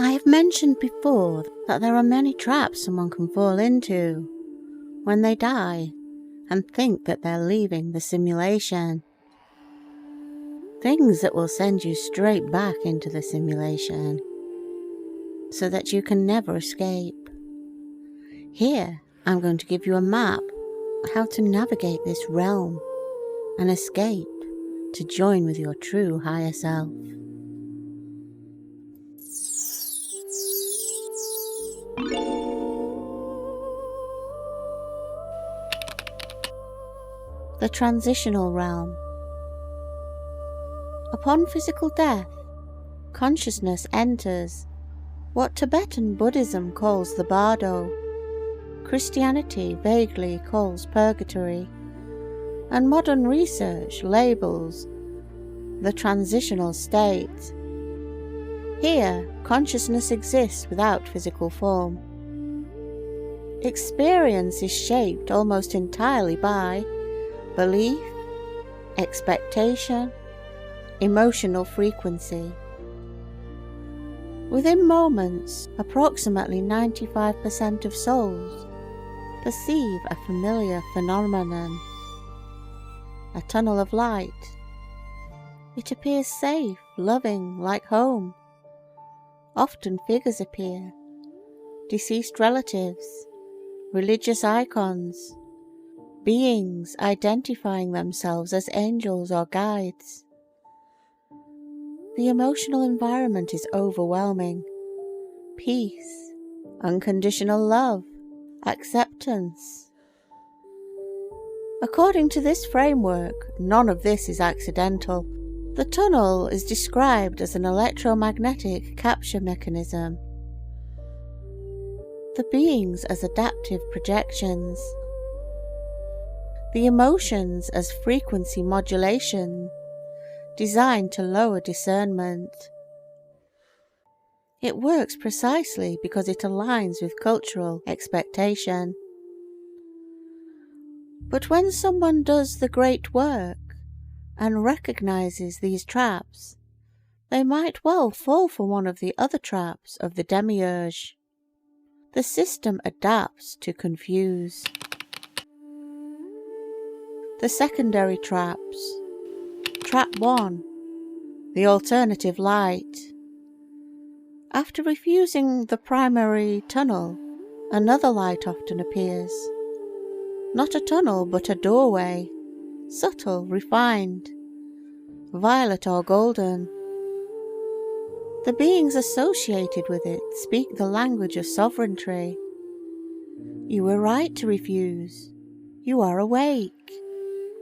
I have mentioned before that there are many traps someone can fall into when they die and think that they're leaving the simulation. Things that will send you straight back into the simulation so that you can never escape. Here, I'm going to give you a map how to navigate this realm and escape to join with your true higher self. The transitional realm. Upon physical death, consciousness enters what Tibetan Buddhism calls the bardo, Christianity vaguely calls purgatory, and modern research labels the transitional state. Here, consciousness exists without physical form. Experience is shaped almost entirely by belief, expectation, emotional frequency. Within moments, approximately 95% of souls perceive a familiar phenomenon, a tunnel of light. It appears safe, loving, like home. Often figures appear, deceased relatives, religious icons, beings identifying themselves as angels or guides. The emotional environment is overwhelming. Peace, unconditional love, acceptance. According to this framework, none of this is accidental. The tunnel is described as an electromagnetic capture mechanism. The beings as adaptive projections. The emotions as frequency modulation, designed to lower discernment. It works precisely because it aligns with cultural expectation. But when someone does the great work and recognizes these traps, they might well fall for one of the other traps of the demiurge. The system adapts to confuse. The secondary traps. Trap 1. The alternative light. After refusing the primary tunnel, another light often appears. Not a tunnel, but a doorway, subtle, refined, violet or golden. The beings associated with it speak the language of sovereignty. You were right to refuse. You are awake.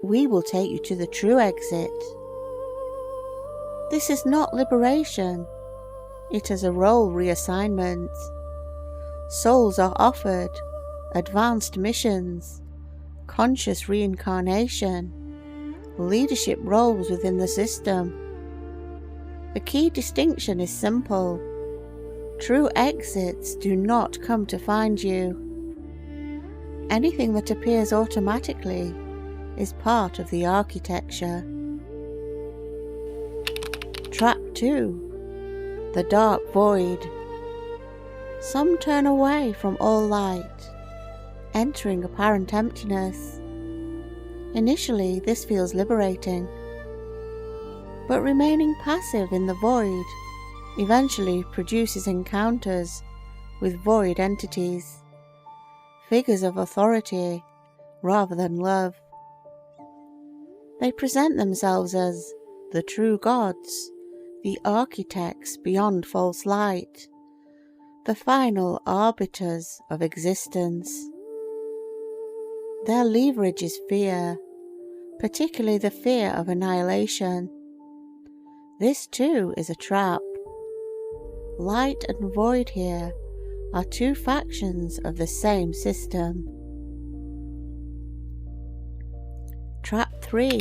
We will take you to the true exit. This is not liberation. It is a role reassignment. Souls are offered advanced missions, conscious reincarnation, leadership roles within the system. The key distinction is simple. True exits do not come to find you. Anything that appears automatically is part of the architecture. Trap 2. The dark void. Some turn away from all light, entering apparent emptiness. Initially, this feels liberating, but remaining passive in the void eventually produces encounters with void entities, figures of authority rather than love. They present themselves as the true gods, the architects beyond false light, the final arbiters of existence. Their leverage is fear, particularly the fear of annihilation. This too is a trap. Light and void here are two factions of the same system. Trap 3.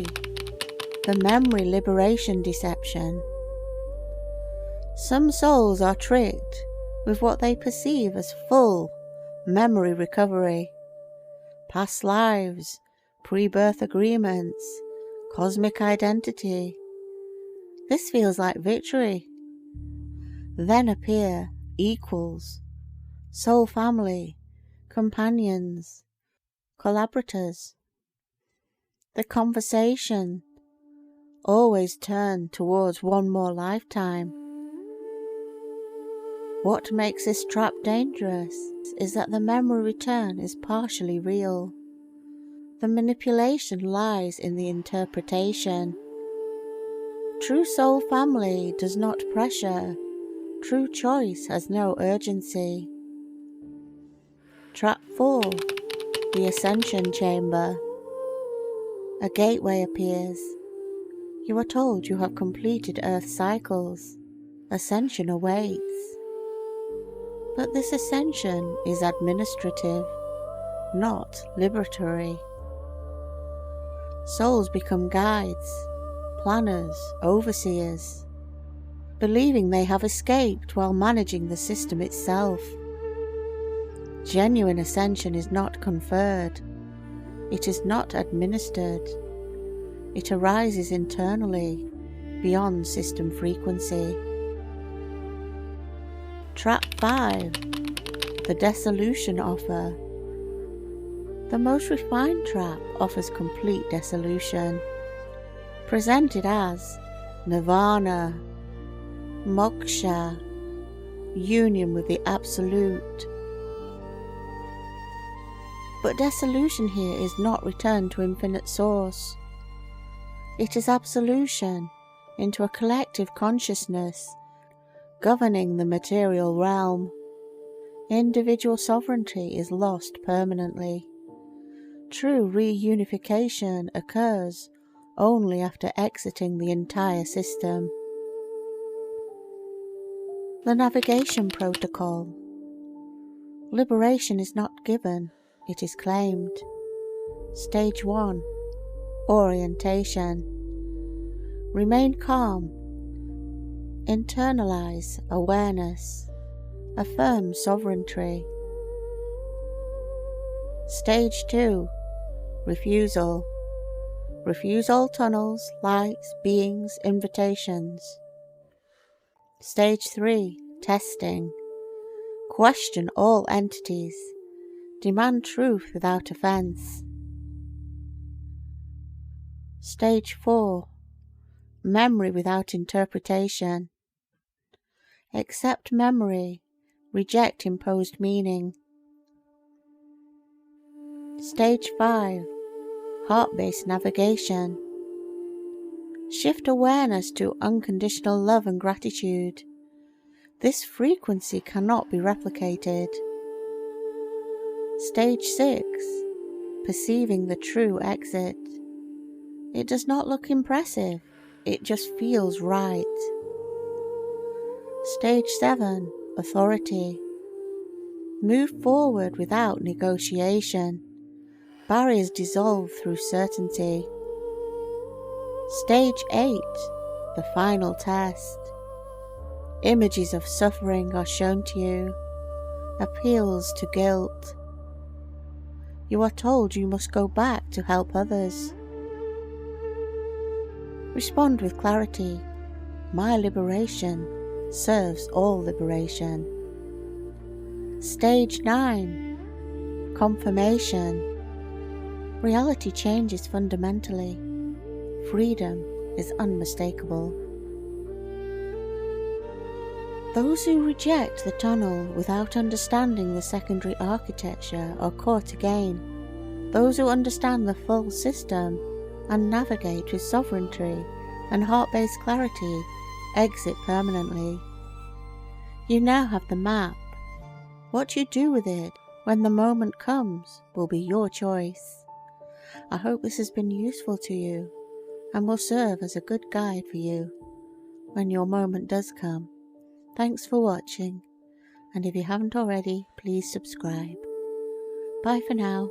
The memory liberation deception. Some souls are tricked with what they perceive as full memory recovery. Past lives, pre-birth agreements, cosmic identity. This feels like victory. Then appear equals, soul family, companions, collaborators. The conversation always turned towards one more lifetime. What makes this trap dangerous is that the memory return is partially real. The manipulation lies in the interpretation. True soul family does not pressure. True choice has no urgency. Trap 4. The Ascension Chamber. A gateway appears. You are told you have completed Earth cycles. Ascension awaits. But this ascension is administrative, not liberatory. Souls become guides, planners, overseers, believing they have escaped while managing the system itself. Genuine ascension is not conferred. It is not administered. It arises internally, beyond system frequency. Trap 5. The Dissolution Offer. The most refined trap offers complete dissolution, presented as nirvana, moksha, union with the Absolute. But dissolution here is not return to infinite source. It is absolution into a collective consciousness governing the material realm. Individual sovereignty is lost permanently. True reunification occurs only after exiting the entire system. The Navigation Protocol. Liberation is not given, it is claimed. Stage 1. Orientation. Remain calm. Internalize awareness. Affirm sovereignty. Stage 2. Refusal. Refuse all tunnels, lights, beings, invitations. Stage 3. Testing. Question all entities. Demand truth without offense. Stage 4. Memory without interpretation. Accept memory. Reject imposed meaning. Stage 5. Heart-based navigation. Shift awareness to unconditional love and gratitude. This frequency cannot be replicated. Stage 6. Perceiving the true exit. It does not look impressive, it just feels right. Stage 7. Authority. Move forward without negotiation. Barriers dissolve through certainty. Stage 8. The final test. Images of suffering are shown to you. Appeals to guilt. You are told you must go back to help others. Respond with clarity. My liberation serves all liberation. Stage 9. Confirmation. Reality changes fundamentally. Freedom is unmistakable. Those who reject the tunnel without understanding the secondary architecture are caught again. Those who understand the full system and navigate with sovereignty and heart-based clarity exit permanently. You now have the map. What you do with it when the moment comes will be your choice. I hope this has been useful to you and will serve as a good guide for you when your moment does come. Thanks for watching, and if you haven't already, please subscribe. Bye for now.